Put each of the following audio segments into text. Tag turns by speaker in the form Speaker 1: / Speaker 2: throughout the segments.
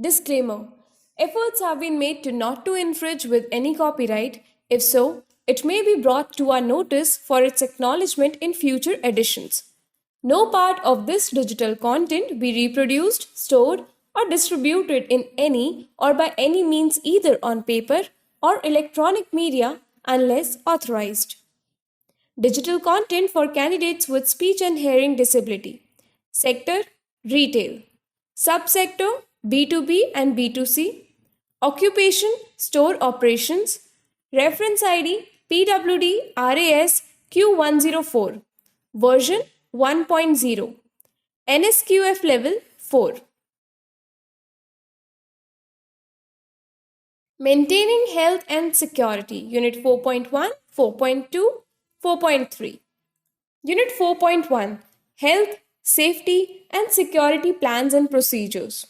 Speaker 1: Disclaimer. Efforts have been made to not to infringe with any copyright. If so, it may be brought to our notice for its acknowledgement in future editions. No part of this digital content be reproduced, stored, or distributed in any or by any means either on paper or electronic media unless authorized. Digital content for candidates with speech and hearing disability. Sector Retail. Subsector B2B and B2C. Occupation Store Operations. Reference ID PWD RAS Q104. Version 1.0. NSQF level 4. Maintaining Health and Security, Unit 4.1, 4.2, 4.3. Unit 4.1, Health, Safety and Security Plans and Procedures.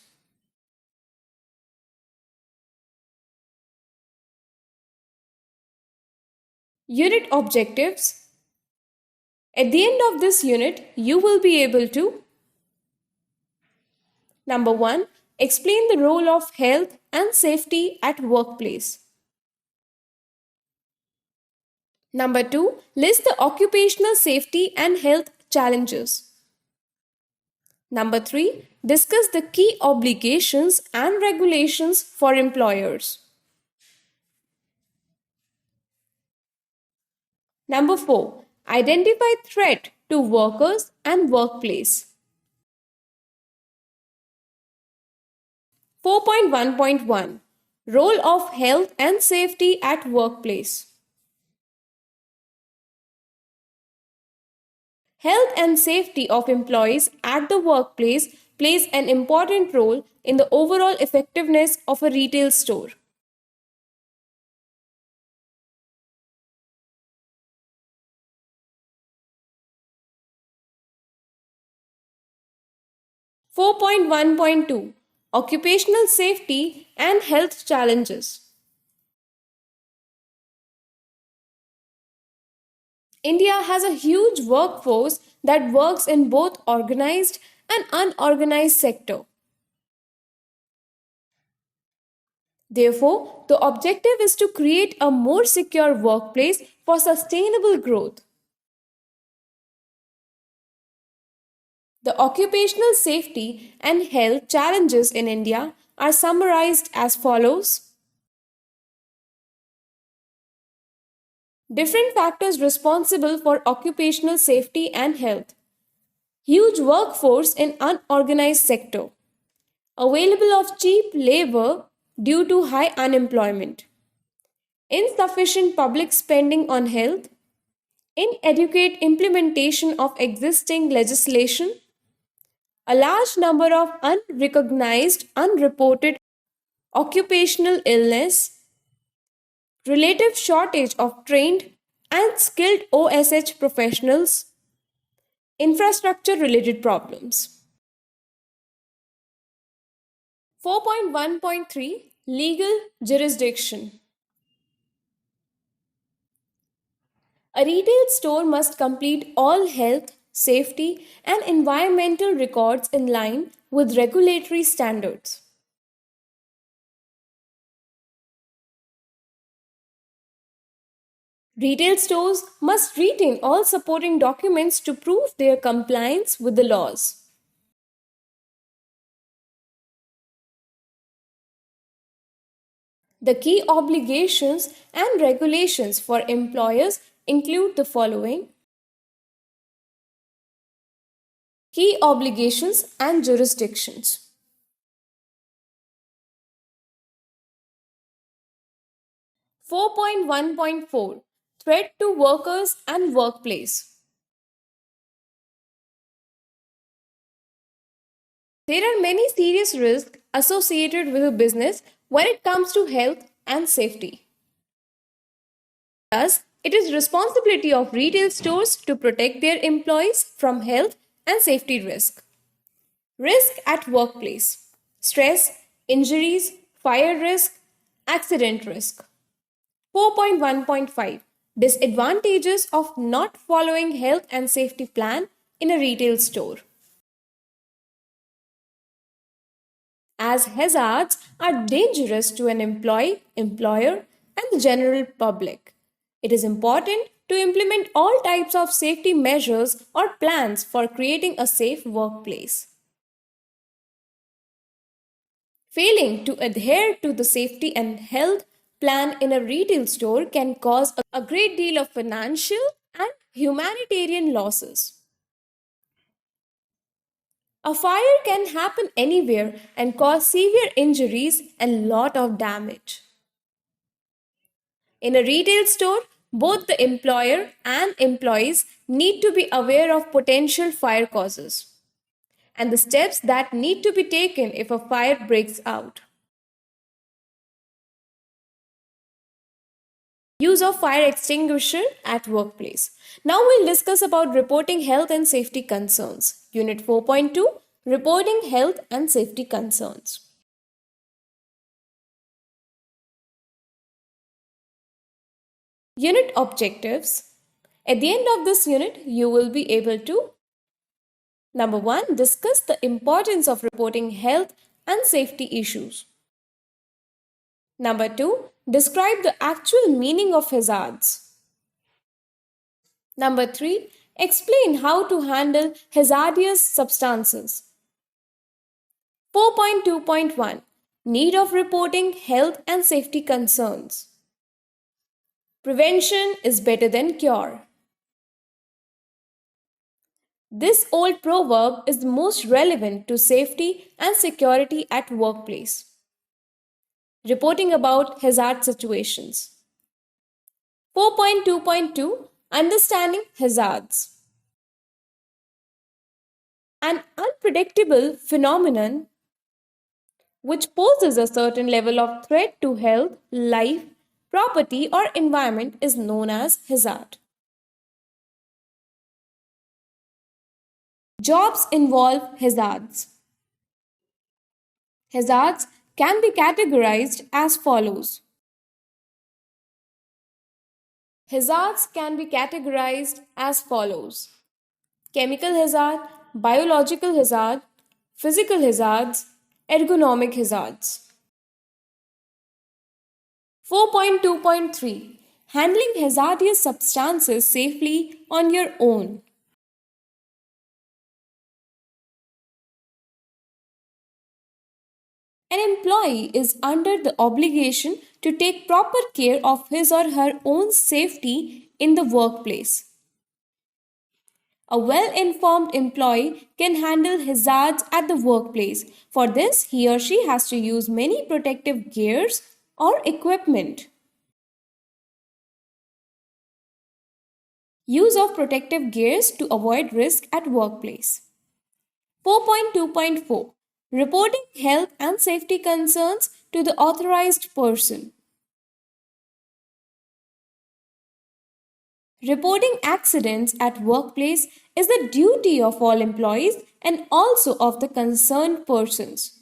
Speaker 1: Unit Objectives. At the end of this unit, you will be able to: Number 1. Explain the role of health and safety at workplace. Number 2. List the occupational safety and health challenges. Number 3. Discuss the key obligations and regulations for employers. Number 4. Identify threat to workers and workplace. 4.1.1 Role of health and safety at workplace. Health and safety of employees at the workplace plays an important role in the overall effectiveness of a retail store. Four point 1.2 Occupational safety and health challenges. India has a huge workforce that works in both organized and unorganized sector. Therefore, the objective is to create a more secure workplace for sustainable growth. The occupational safety and health challenges in India are summarized as follows. Different factors responsible for occupational safety and health. Huge workforce in unorganized sector. Available of cheap labor due to high unemployment. Insufficient public spending on health. Inadequate implementation of existing legislation. A large number of unrecognized, unreported occupational illness, relative shortage of trained and skilled OSH professionals, infrastructure related problems. 4.1.3 Legal Jurisdiction. A retail store must complete all health, safety, and environmental records in line with regulatory standards. Retail stores must retain all supporting documents to prove their compliance with the laws. The key obligations and regulations for employers include the following. Key obligations and jurisdictions. Four point 1.4 Threat to workers and workplace. There are many serious risks associated with a business when it comes to health and safety. Thus, it is responsibility of retail stores to protect their employees from health and safety risk. Risk at workplace. Stress, injuries, fire risk, accident risk. 4.1.5 Disadvantages of not following health and safety plan in a retail store. as hazards are dangerous to an employee, employer, and the general public. It is important to implement all types of safety measures or plans for creating a safe workplace. Failing to adhere to the safety and health plan in a retail store can cause a great deal of financial and humanitarian losses. A fire can happen anywhere and cause severe injuries and lot of damage. In a retail store, both the employer and employees need to be aware of potential fire causes and the steps that need to be taken if a fire breaks out. Use of fire extinguisher at workplace. Now we'll discuss about reporting health and safety concerns. Unit 4.2, reporting health and safety concerns. Unit objectives. At the end of this unit, you will be able to Number 1, discuss the importance of reporting health and safety issues. Number 2, describe the actual meaning of hazards. Number 3, explain how to handle hazardous substances. 4.2.1, need of reporting health and safety concerns. Prevention is better than cure. This old proverb is the most relevant to safety and security at workplace. Reporting about hazard situations. 4.2.2, understanding hazards. An unpredictable phenomenon which poses a certain level of threat to health, life, property, or environment is known as hazard. Jobs involve hazards. Hazards can be categorized as follows. Hazards can be categorized as follows. Chemical hazard, biological hazard, physical hazards, ergonomic hazards. 4.2.3, handling hazardous substances safely on your own. An employee is under the obligation to take proper care of his or her own safety in the workplace. A well-informed employee can handle hazards at the workplace. For this, he or she has to use many protective gears or equipment. Use of protective gears to avoid risk at workplace. 4.2.4, reporting health and safety concerns to the authorized person. Reporting accidents at workplace is the duty of all employees and also of the concerned persons.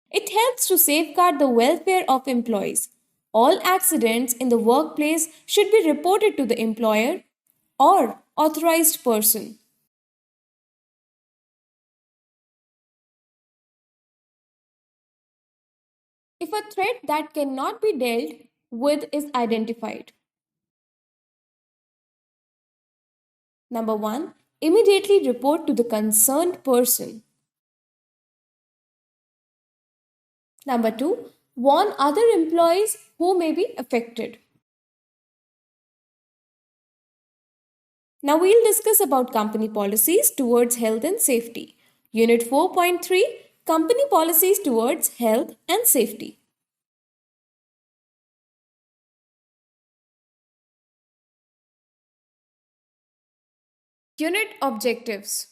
Speaker 1: It helps to safeguard the welfare of employees. All accidents in the workplace should be reported to the employer or authorized person. If a threat that cannot be dealt with is identified. Number 1, immediately report to the concerned person. Number 2, warn other employees who may be affected. Now we'll discuss about company policies towards health and safety. Unit 4.3, company policies towards health and safety. Unit objectives.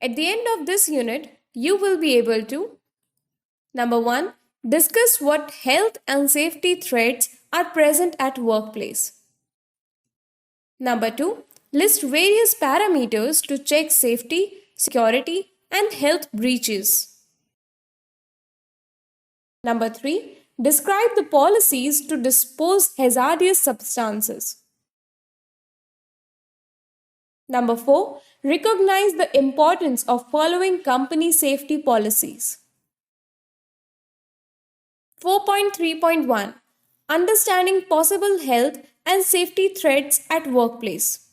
Speaker 1: At the end of this unit, you will be able to Number 1, discuss what health and safety threats are present at workplace. Number 2, list various parameters to check safety, security, and health breaches. Number 3, describe the policies to dispose hazardous substances. Number 4, recognize the importance of following company safety policies. 4.3.1, understanding possible health and safety threats at workplace.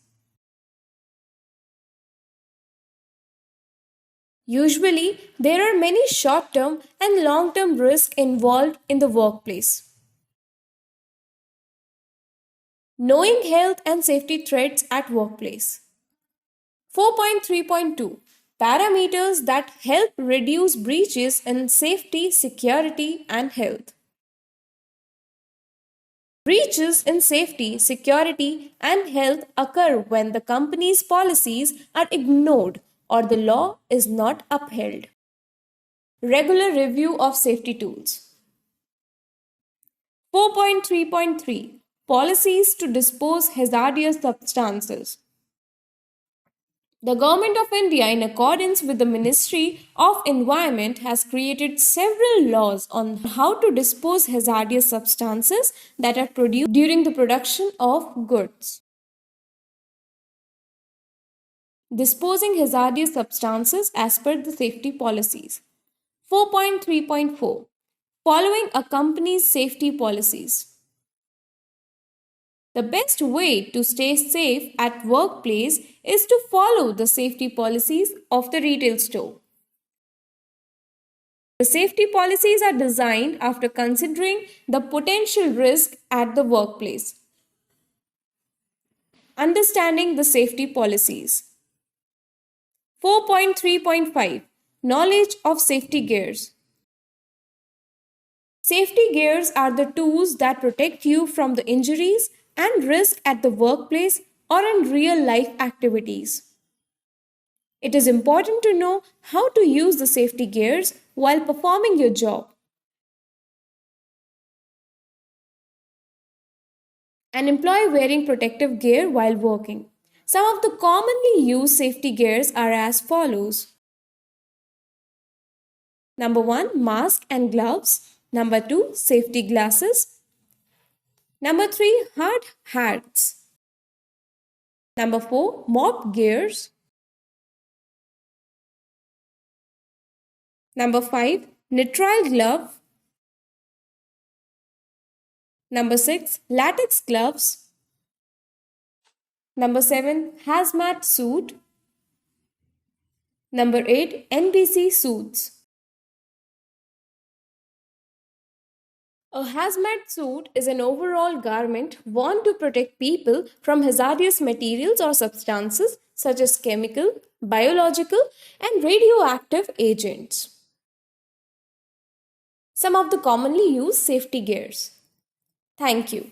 Speaker 1: Usually, there are many short term and long term risks involved in the workplace. Knowing health and safety threats at workplace. 4.3.2, parameters that help reduce breaches in safety, security, and health. Breaches in safety, security, and health occur when the company's policies are ignored or the law is not upheld. Regular review of safety tools. 4.3.3, policies to dispose hazardous substances. The Government of India, in accordance with the Ministry of Environment, has created several laws on how to dispose hazardous substances that are produced during the production of goods. Disposing hazardous substances as per the safety policies. 4.3.4, following a company's safety policies. The best way to stay safe at workplace is to follow the safety policies of the retail store. The safety policies are designed after considering the potential risk at the workplace. Understanding the safety policies. 4.3.5, knowledge of safety gears. Safety gears are the tools that protect you from the injuries and risk at the workplace or in real life activities. It is important to know how to use the safety gears while performing your job. An employee wearing protective gear while working. Some of the commonly used safety gears are as follows. Number 1, mask and gloves. Number 2, safety glasses. Number 3, hard hats. Number 4, mop gears. Number 5, nitrile glove. Number 6, latex gloves. Number 7, hazmat suit. Number 8, NBC suits. A hazmat suit is an overall garment worn to protect people from hazardous materials or substances such as chemical, biological, and radioactive agents. Some of the commonly used safety gears. Thank you.